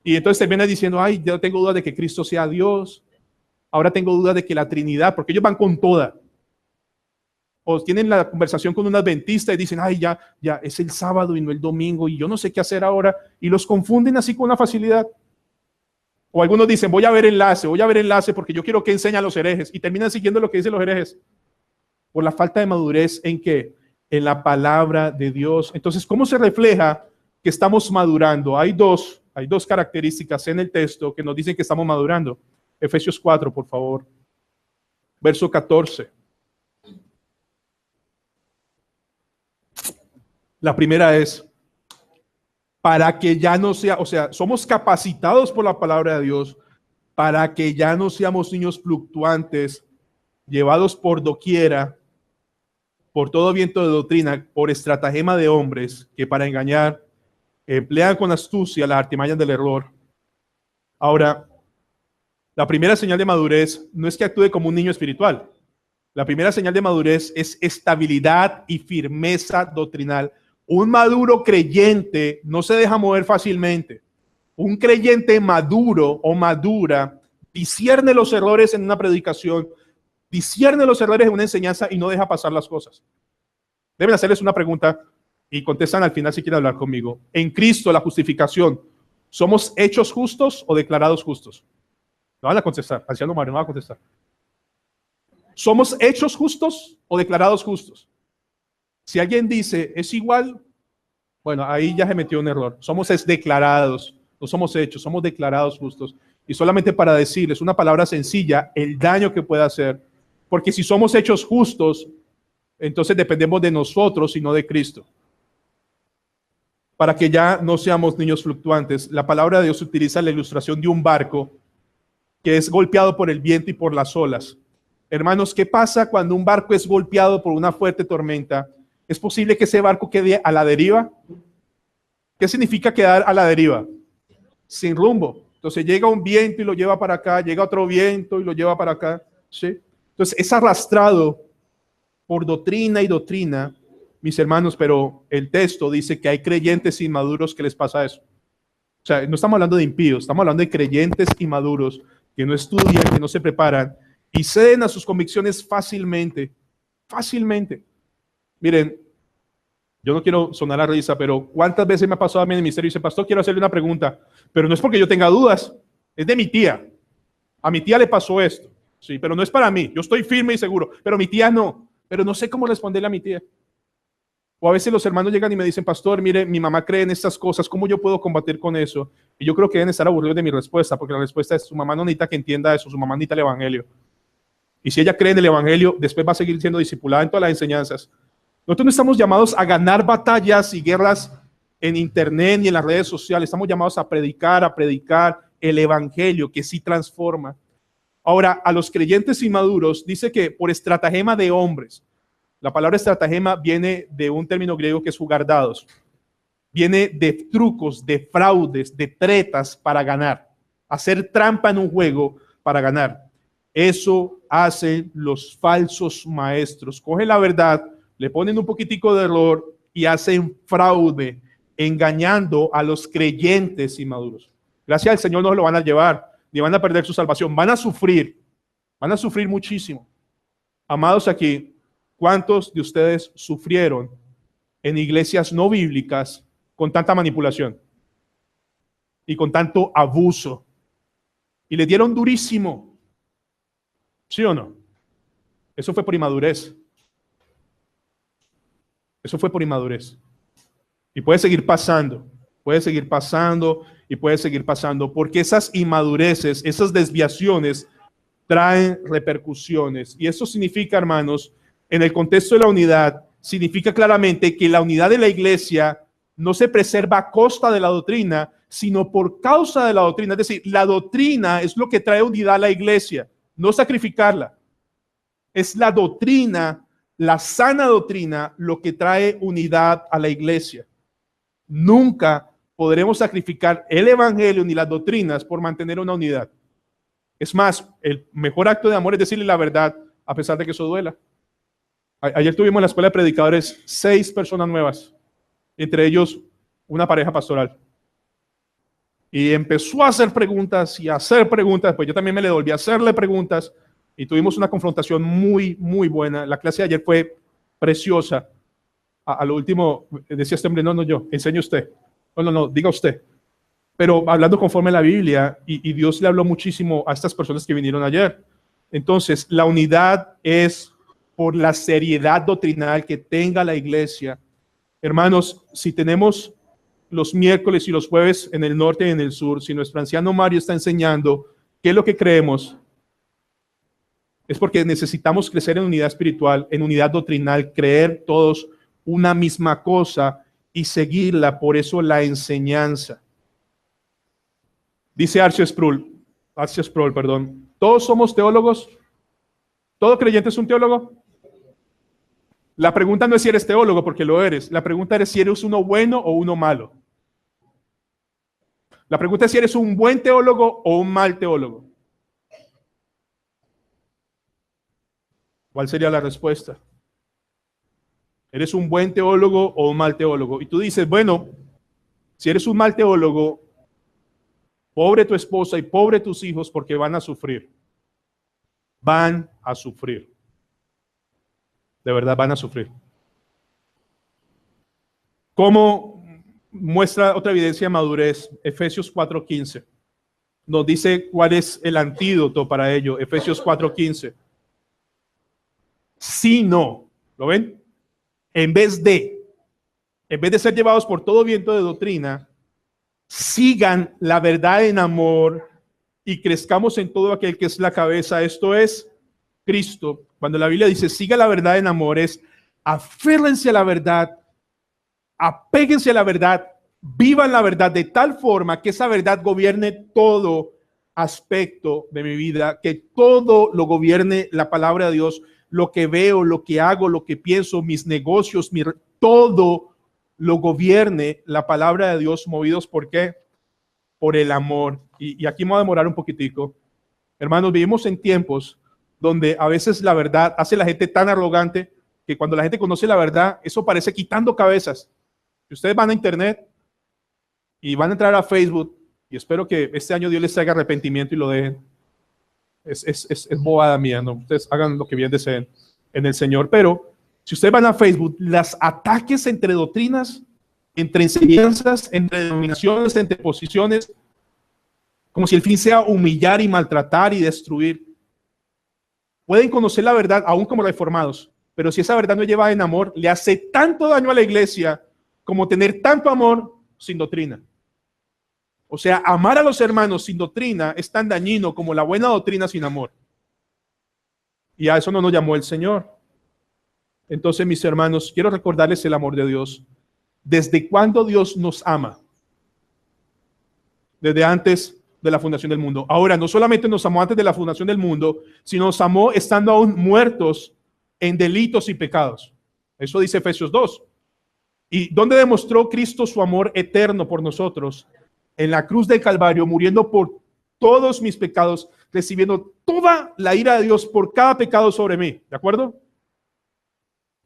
Y entonces terminan diciendo, ay, yo tengo dudas de que Cristo sea Dios. Ahora tengo dudas de que la Trinidad, porque ellos van con toda. O tienen la conversación con un adventista y dicen, ay, ya es el sábado y no el domingo y yo no sé qué hacer ahora. Y los confunden así con una facilidad. O algunos dicen, voy a ver enlace porque yo quiero que enseñen a los herejes. Y terminan siguiendo lo que dicen los herejes. Por la falta de madurez en qué? En la palabra de Dios. Entonces, ¿cómo se refleja que estamos madurando? Hay dos características en el texto que nos dicen que estamos madurando. Efesios 4, por favor. Verso 14. La primera es, para que ya no sea, o sea, somos capacitados por la palabra de Dios para que ya no seamos niños fluctuantes, llevados por doquiera por todo viento de doctrina, por estratagema de hombres que para engañar emplean con astucia las artimañas del error. Ahora, la primera señal de madurez no es que actúe como un niño espiritual. La primera señal de madurez es estabilidad y firmeza doctrinal. Un maduro creyente no se deja mover fácilmente. Un creyente maduro o madura discierne los errores en una predicación, discierne los errores en una enseñanza y no deja pasar las cosas. Deben hacerles una pregunta y contestan al final si quieren hablar conmigo. En Cristo, la justificación, ¿somos hechos justos o declarados justos? No van a contestar, anciano Mario, no va a contestar. ¿Somos hechos justos o declarados justos? Si alguien dice, es igual, bueno, ahí ya se metió un error. Somos declarados, no somos hechos, somos declarados justos. Y solamente para decirles una palabra sencilla, el daño que puede hacer. Porque si somos hechos justos, entonces dependemos de nosotros y no de Cristo. Para que ya no seamos niños fluctuantes, la palabra de Dios utiliza la ilustración de un barco que es golpeado por el viento y por las olas. Hermanos, ¿qué pasa cuando un barco es golpeado por una fuerte tormenta? ¿Es posible que ese barco quede a la deriva? ¿Qué significa quedar a la deriva? Sin rumbo. Entonces llega un viento y lo lleva para acá, llega otro viento y lo lleva para acá. ¿Sí? Entonces es arrastrado por doctrina y doctrina, mis hermanos, pero el texto dice que hay creyentes inmaduros que les pasa eso. O sea, no estamos hablando de impíos, estamos hablando de creyentes inmaduros que no estudian, que no se preparan y ceden a sus convicciones fácilmente, fácilmente. Miren, yo no quiero sonar a risa, pero ¿cuántas veces me ha pasado a mí en el ministerio y dice, pastor, quiero hacerle una pregunta, pero no es porque yo tenga dudas, es de mi tía. A mi tía le pasó esto, sí, pero no es para mí, yo estoy firme y seguro, pero mi tía no, pero no sé cómo responderle a mi tía. O a veces los hermanos llegan y me dicen, pastor, mire, mi mamá cree en estas cosas, ¿cómo yo puedo combatir con eso? Y yo creo que deben estar aburridos de mi respuesta, porque la respuesta es, su mamá no necesita que entienda eso, su mamá necesita el evangelio. Y si ella cree en el evangelio, después va a seguir siendo discipulada en todas las enseñanzas. Nosotros no estamos llamados a ganar batallas y guerras en internet ni en las redes sociales, estamos llamados a predicar el evangelio que sí transforma. Ahora, a los creyentes inmaduros dice que por estratagema de hombres, la palabra estratagema viene de un término griego que es jugar dados. Viene de trucos, de fraudes, de tretas para ganar. Hacer trampa en un juego para ganar. Eso hacen los falsos maestros. Cogen la verdad, le ponen un poquitico de error y hacen fraude, engañando a los creyentes inmaduros. Gracias al Señor no se lo van a llevar, ni van a perder su salvación. Van a sufrir muchísimo. Amados aquí, ¿cuántos de ustedes sufrieron en iglesias no bíblicas con tanta manipulación y con tanto abuso? Y le dieron durísimo. ¿Sí o no? Eso fue por inmadurez. Eso fue por inmadurez. Y puede seguir pasando y puede seguir pasando, porque esas inmadureces, esas desviaciones traen repercusiones. Y eso significa, hermanos, en el contexto de la unidad, significa claramente que la unidad de la iglesia no se preserva a costa de la doctrina, sino por causa de la doctrina. Es decir, la doctrina es lo que trae unidad a la iglesia, no sacrificarla. Es la doctrina, la sana doctrina, lo que trae unidad a la iglesia. Nunca podremos sacrificar el evangelio ni las doctrinas por mantener una unidad. Es más, el mejor acto de amor es decirle la verdad, a pesar de que eso duela. Ayer tuvimos en la escuela de predicadores 6 personas nuevas, entre ellos una pareja pastoral. Y empezó a hacer preguntas y a hacer preguntas, pues yo también me le volví a hacerle preguntas y tuvimos una confrontación muy, muy buena. La clase de ayer fue preciosa. A lo último decía este hombre, no, yo, enseñe usted. No, diga usted. Pero hablando conforme a la Biblia, y Dios le habló muchísimo a estas personas que vinieron ayer. Entonces, la unidad es por la seriedad doctrinal que tenga la iglesia. Hermanos, si tenemos los miércoles y los jueves en el norte y en el sur, si nuestro anciano Mario está enseñando qué es lo que creemos, es porque necesitamos crecer en unidad espiritual, en unidad doctrinal, creer todos una misma cosa y seguirla. Por eso la enseñanza. Dice R.C. Sproul, todos somos teólogos. ¿Todo creyente es un teólogo? La pregunta no es si eres teólogo, porque lo eres. La pregunta es si eres uno bueno o uno malo. La pregunta es si eres un buen teólogo o un mal teólogo. ¿Cuál sería la respuesta? ¿Eres un buen teólogo o un mal teólogo? Y tú dices, bueno, si eres un mal teólogo, pobre tu esposa y pobre tus hijos porque van a sufrir. Van a sufrir. De verdad van a sufrir. ¿Cómo muestra otra evidencia de madurez? Efesios 4:15. Nos dice cuál es el antídoto para ello. Efesios 4:15. Si no, ¿lo ven? En vez de ser llevados por todo viento de doctrina, sigan la verdad en amor y crezcamos en todo aquel que es la cabeza. Esto es Cristo. Cuando la Biblia dice siga la verdad en amor, es aférrense a la verdad, apéguense a la verdad, vivan la verdad de tal forma que esa verdad gobierne todo aspecto de mi vida, que todo lo gobierne la palabra de Dios, lo que veo, lo que hago, lo que pienso, mis negocios, todo lo gobierne la palabra de Dios, movidos ¿por qué? Por el amor. Y aquí me voy a demorar un poquitico. Hermanos, vivimos en tiempos donde a veces la verdad hace a la gente tan arrogante que cuando la gente conoce la verdad, eso parece quitando cabezas. Si ustedes van a internet y van a entrar a Facebook, y espero que este año Dios les traiga arrepentimiento y lo dejen. Es bobada mía, ¿no? Ustedes hagan lo que bien deseen en el Señor, pero si ustedes van a Facebook, los ataques entre doctrinas, entre enseñanzas, entre denominaciones, entre posiciones, como si el fin sea humillar y maltratar y destruir. Pueden conocer la verdad aún como reformados, pero si esa verdad no lleva en amor, le hace tanto daño a la iglesia como tener tanto amor sin doctrina. O sea, amar a los hermanos sin doctrina es tan dañino como la buena doctrina sin amor. Y a eso no nos llamó el Señor. Entonces, mis hermanos, quiero recordarles el amor de Dios. ¿Desde cuándo Dios nos ama? Desde antes de la fundación del mundo. Ahora, no solamente nos amó antes de la fundación del mundo, sino nos amó estando aún muertos en delitos y pecados. Eso dice Efesios 2. ¿Y dónde demostró Cristo su amor eterno por nosotros? En la cruz del Calvario, muriendo por todos mis pecados, recibiendo toda la ira de Dios por cada pecado sobre mí. ¿De acuerdo?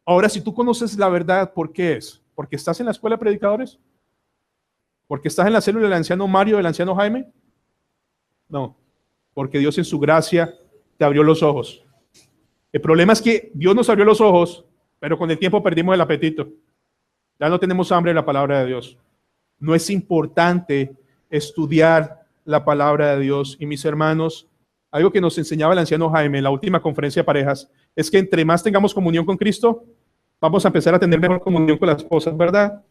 Ahora, si tú conoces la verdad, ¿por qué es? ¿Porque estás en la escuela de predicadores? ¿Porque estás en la célula del anciano Mario, del anciano Jaime? No, porque Dios en su gracia te abrió los ojos. El problema es que Dios nos abrió los ojos, pero con el tiempo perdimos el apetito. Ya no tenemos hambre de la palabra de Dios. No es importante estudiar la palabra de Dios. Y mis hermanos, algo que nos enseñaba el anciano Jaime en la última conferencia de parejas es que entre más tengamos comunión con Cristo, vamos a empezar a tener mejor comunión con las esposas, ¿verdad?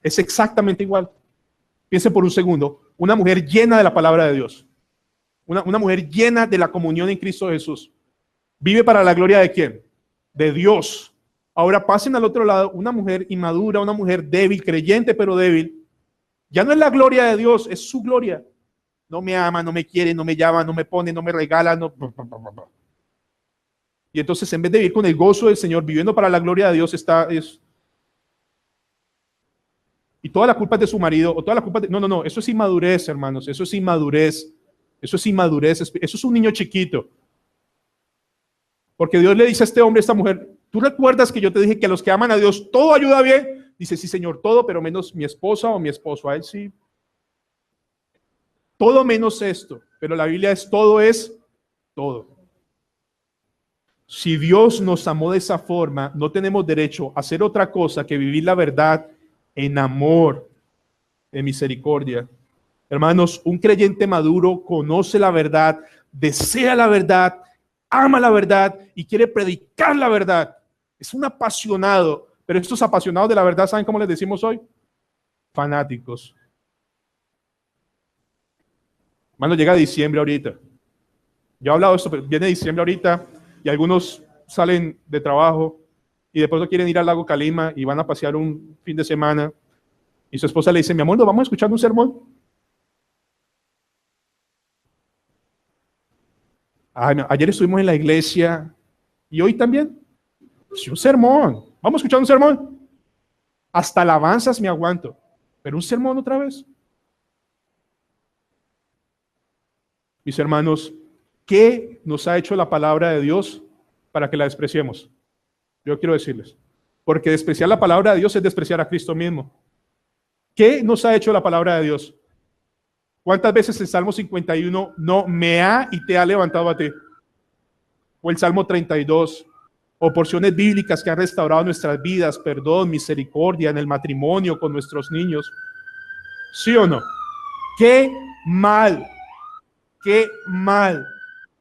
Es exactamente igual. Piensen por un segundo, una mujer llena de la palabra de Dios, una mujer llena de la comunión en Cristo Jesús, vive para la gloria de ¿quién? De Dios. Ahora pasen al otro lado, una mujer inmadura, una mujer débil, creyente pero débil, ya no es la gloria de Dios, es su gloria. No me ama, no me quiere, no me llama, no me pone, no me regala, no. Y entonces en vez de vivir con el gozo del Señor, viviendo para la gloria de Dios, y toda la culpa es de su marido, o toda la culpa de... No, eso es inmadurez, hermanos, eso es inmadurez, eso es un niño chiquito. Porque Dios le dice a este hombre, a esta mujer, ¿tú recuerdas que yo te dije que a los que aman a Dios todo ayuda bien? Dice, sí, Señor, todo, pero menos mi esposa o mi esposo. A él sí. Todo menos esto, pero la Biblia es todo. Si Dios nos amó de esa forma, no tenemos derecho a hacer otra cosa que vivir la verdad en amor, en misericordia. Hermanos, un creyente maduro conoce la verdad, desea la verdad, ama la verdad y quiere predicar la verdad. Es un apasionado, pero estos apasionados de la verdad, ¿saben cómo les decimos hoy? Fanáticos. Hermano, llega diciembre ahorita. Yo he hablado de esto, pero viene diciembre ahorita y algunos salen de trabajo y después no quieren ir al lago Calima y van a pasear un fin de semana y su esposa le dice, mi amor, ¿nos vamos a escuchar un sermón? Ay, ayer estuvimos en la iglesia y hoy también. Sí, un sermón. Vamos a escuchar un sermón. Hasta alabanzas me aguanto. Pero un sermón otra vez. Mis hermanos, ¿qué nos ha hecho la palabra de Dios para que la despreciemos? Yo quiero decirles. Porque despreciar la palabra de Dios es despreciar a Cristo mismo. ¿Qué nos ha hecho la palabra de Dios? ¿Cuántas veces el Salmo 51 no me ha y te ha levantado a ti? O el Salmo 32, o porciones bíblicas que han restaurado nuestras vidas, perdón, misericordia en el matrimonio con nuestros niños. ¿Sí o no? Qué mal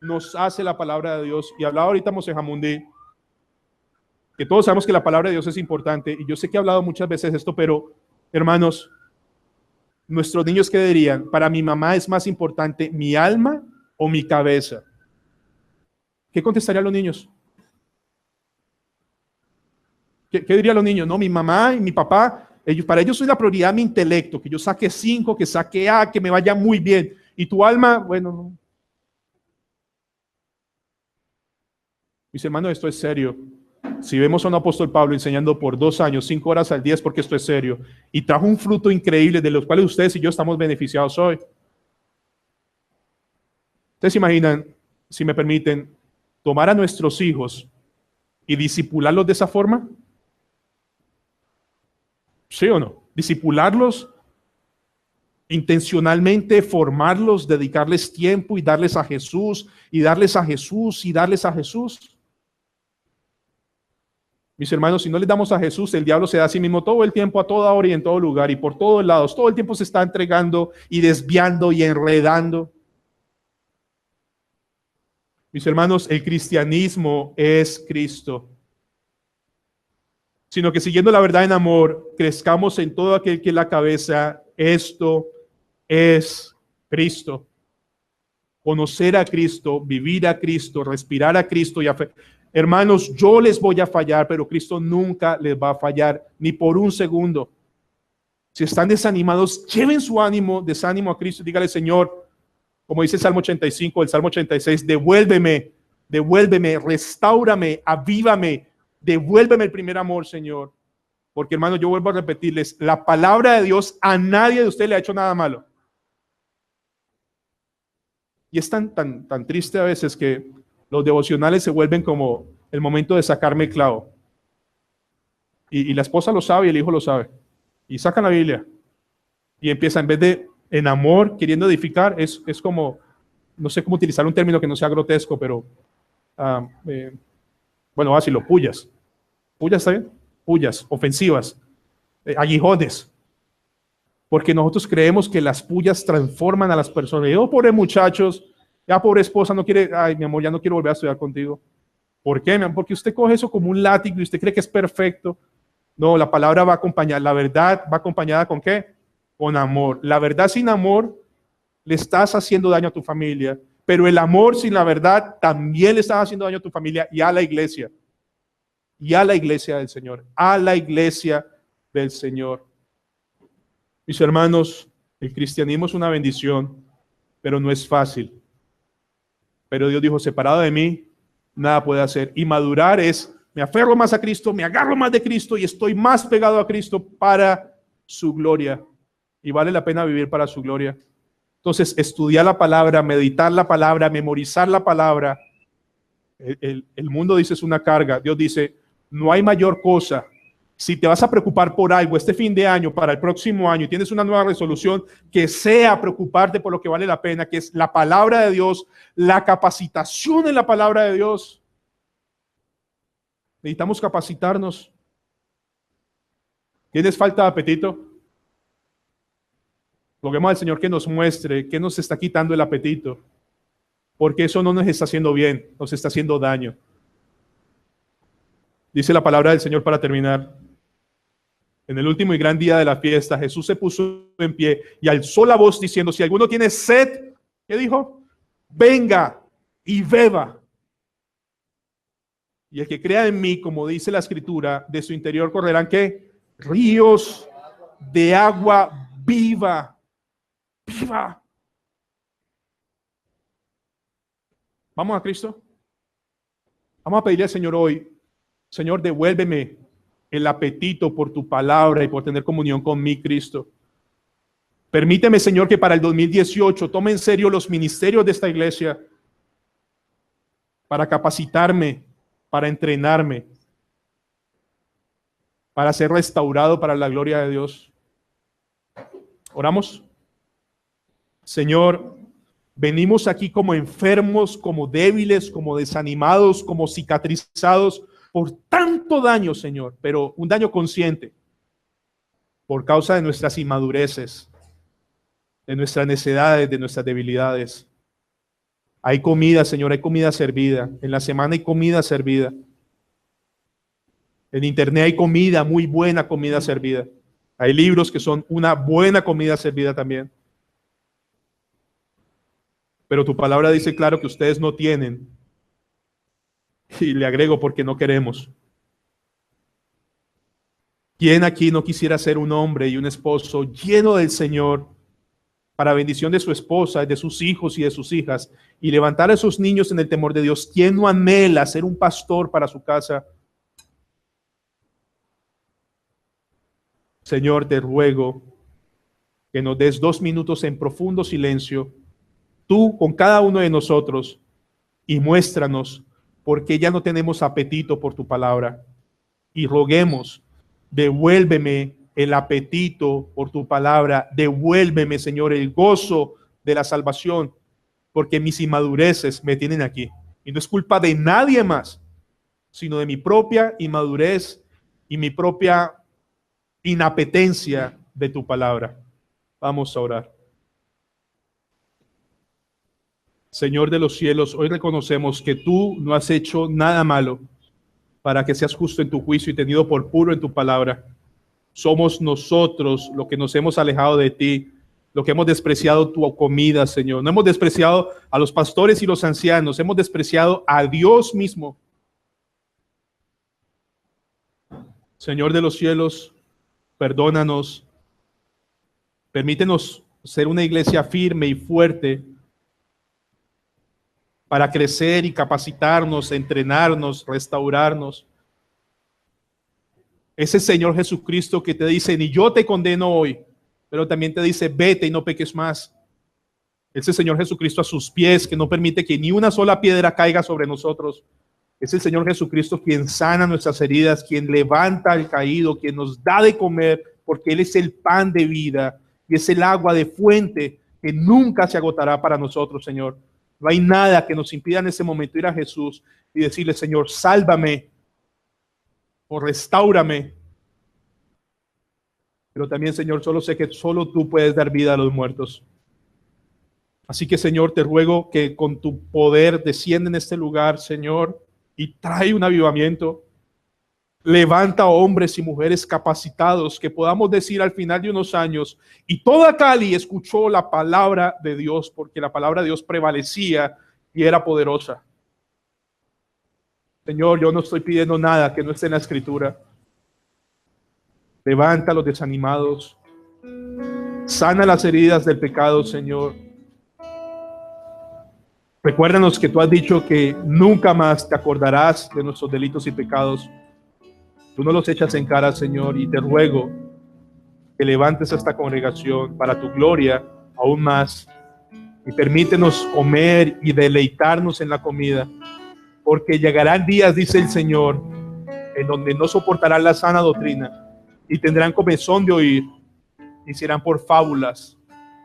nos hace la palabra de Dios. Y hablaba ahorita Mose Jamundí, que todos sabemos que la palabra de Dios es importante, y yo sé que he hablado muchas veces esto, pero hermanos, nuestros niños, ¿qué dirían? Para mi mamá es más importante mi alma o mi cabeza. ¿Qué contestarían los niños? ¿Qué dirían los niños? No, mi mamá y mi papá, para ellos soy la prioridad mi intelecto, que yo saque 5, que saque A, que me vaya muy bien. Y tu alma, bueno, no. Mis hermanos, esto es serio. Si vemos a un apóstol Pablo enseñando por 2 años, 5 horas al día, es porque esto es serio. Y trajo un fruto increíble de los cuales ustedes y yo estamos beneficiados hoy. Ustedes se imaginan, si me permiten, tomar a nuestros hijos y disipularlos de esa forma. ¿Sí o no? Disipularlos intencionalmente, formarlos, dedicarles tiempo y darles a Jesús, y darles a Jesús, y darles a Jesús. Mis hermanos, si no les damos a Jesús, el diablo se da a sí mismo todo el tiempo, a toda hora y en todo lugar, y por todos lados. Todo el tiempo se está entregando y desviando y enredando. Mis hermanos, el cristianismo es Cristo. Sino que siguiendo la verdad en amor, crezcamos en todo aquel que es la cabeza. Esto es Cristo. Conocer a Cristo, vivir a Cristo, respirar a Cristo y hermanos, yo les voy a fallar, pero Cristo nunca les va a fallar, ni por un segundo. Si están desanimados, lleven su ánimo, desánimo a Cristo. Dígale, Señor, como dice el Salmo 85, el Salmo 86, devuélveme, restáurame, avívame, devuélveme el primer amor, Señor. Porque, hermano, yo vuelvo a repetirles, la palabra de Dios a nadie de ustedes le ha hecho nada malo. Y es tan triste a veces que los devocionales se vuelven como el momento de sacarme el clavo. Y la esposa lo sabe y el hijo lo sabe. Y sacan la Biblia. Y empieza, en vez de en amor, queriendo edificar, es como, no sé cómo utilizar un término que no sea grotesco, pero, bueno, así lo pullas. ¿Pullas está bien? Pullas, ofensivas, aguijones. Porque nosotros creemos que las pullas transforman a las personas. Y, oh, pobre muchachos, ya pobre esposa, no quiere, ay, mi amor, ya no quiero volver a estudiar contigo. ¿Por qué, mi amor? Porque usted coge eso como un látigo y usted cree que es perfecto. No, la palabra va acompañada, la verdad va acompañada ¿con qué? Con amor. La verdad sin amor le estás haciendo daño a tu familia, pero el amor sin la verdad también le estás haciendo daño a tu familia y a la iglesia. Y a la iglesia del Señor, a la iglesia del Señor. Mis hermanos, el cristianismo es una bendición, pero no es fácil. Pero Dios dijo, separado de mí, nada puede hacer. Y madurar es, me aferro más a Cristo, me agarro más de Cristo y estoy más pegado a Cristo para su gloria. Y vale la pena vivir para su gloria. Entonces, estudiar la palabra, meditar la palabra, memorizar la palabra. El mundo dice es una carga. Dios dice, no hay mayor cosa. Si te vas a preocupar por algo este fin de año, para el próximo año, y tienes una nueva resolución, que sea preocuparte por lo que vale la pena, que es la palabra de Dios, la capacitación en la palabra de Dios. Necesitamos capacitarnos. ¿Tienes falta de apetito? Roguemos al Señor que nos muestre qué nos está quitando el apetito, porque eso no nos está haciendo bien, nos está haciendo daño. Dice la palabra del Señor para terminar. En el último y gran día de la fiesta, Jesús se puso en pie y alzó la voz diciendo, si alguno tiene sed, ¿qué dijo? Venga y beba. Y el que crea en mí, como dice la Escritura, de su interior correrán, ¿qué? Ríos de agua viva. Viva. ¿Vamos a Cristo? Vamos a pedirle al Señor hoy Señor, devuélveme el apetito por tu palabra y por tener comunión con mi Cristo. Permíteme, Señor, que para el 2018 tome en serio los ministerios de esta iglesia para capacitarme, para entrenarme, para ser restaurado para la gloria de Dios. Oramos. Señor, venimos aquí como enfermos, como débiles, como desanimados, como cicatrizados por tanto daño, Señor, pero un daño consciente por causa de nuestras inmadureces, de nuestras necedades, de nuestras debilidades. Hay comida, Señor, hay comida servida. En la semana hay comida servida. En internet hay comida, muy buena comida servida. Hay libros que son una buena comida servida también. Pero tu palabra dice claro que ustedes no tienen. Y le agrego porque no queremos. ¿Quién aquí no quisiera ser un hombre y un esposo lleno del Señor para bendición de su esposa, de sus hijos y de sus hijas, y levantar a esos niños en el temor de Dios? ¿Quién no anhela ser un pastor para su casa? Señor, te ruego que nos des 2 minutos en profundo silencio, tú con cada uno de nosotros, y muéstranos por qué ya no tenemos apetito por tu palabra. Y roguemos, devuélveme el apetito por tu palabra, devuélveme, Señor, el gozo de la salvación, porque mis inmadureces me tienen aquí. Y no es culpa de nadie más, sino de mi propia inmadurez y mi propia inapetencia de tu palabra. Vamos a orar. Señor de los cielos, hoy reconocemos que tú no has hecho nada malo para que seas justo en tu juicio y tenido por puro en tu palabra. Somos nosotros los que nos hemos alejado de ti, los que hemos despreciado tu comida, Señor. No hemos despreciado a los pastores y los ancianos, hemos despreciado a Dios mismo. Señor de los cielos, perdónanos, permítenos ser una iglesia firme y fuerte para crecer y capacitarnos, entrenarnos, restaurarnos. Ese Señor Jesucristo que te dice, ni yo te condeno hoy, pero también te dice, vete y no peques más. Ese Señor Jesucristo a sus pies, que no permite que ni una sola piedra caiga sobre nosotros. Es el Señor Jesucristo quien sana nuestras heridas, quien levanta al caído, quien nos da de comer, porque Él es el pan de vida y es el agua de fuente que nunca se agotará para nosotros, Señor. No hay nada que nos impida en ese momento ir a Jesús y decirle, Señor, sálvame o restáurame. Pero también, Señor, solo sé que solo tú puedes dar vida a los muertos. Así que, Señor, te ruego que con tu poder descienda en este lugar, Señor, y trae un avivamiento. Levanta hombres y mujeres capacitados que podamos decir al final de unos años, y toda Cali escuchó la palabra de Dios, porque la palabra de Dios prevalecía y era poderosa. Señor, yo no estoy pidiendo nada que no esté en la Escritura. Levanta a los desanimados, sana las heridas del pecado, Señor. Recuérdanos que tú has dicho que nunca más te acordarás de nuestros delitos y pecados. Tú no los echas en cara, Señor, y te ruego que levantes a esta congregación para tu gloria aún más y permítenos comer y deleitarnos en la comida, porque llegarán días, dice el Señor, en donde no soportarán la sana doctrina y tendrán comezón de oír y serán por fábulas,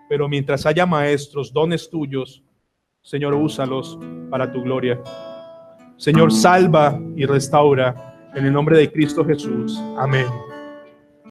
pero mientras haya maestros, dones tuyos, Señor, úsalos para tu gloria. Señor, salva y restaura en el nombre de Cristo Jesús. Amén.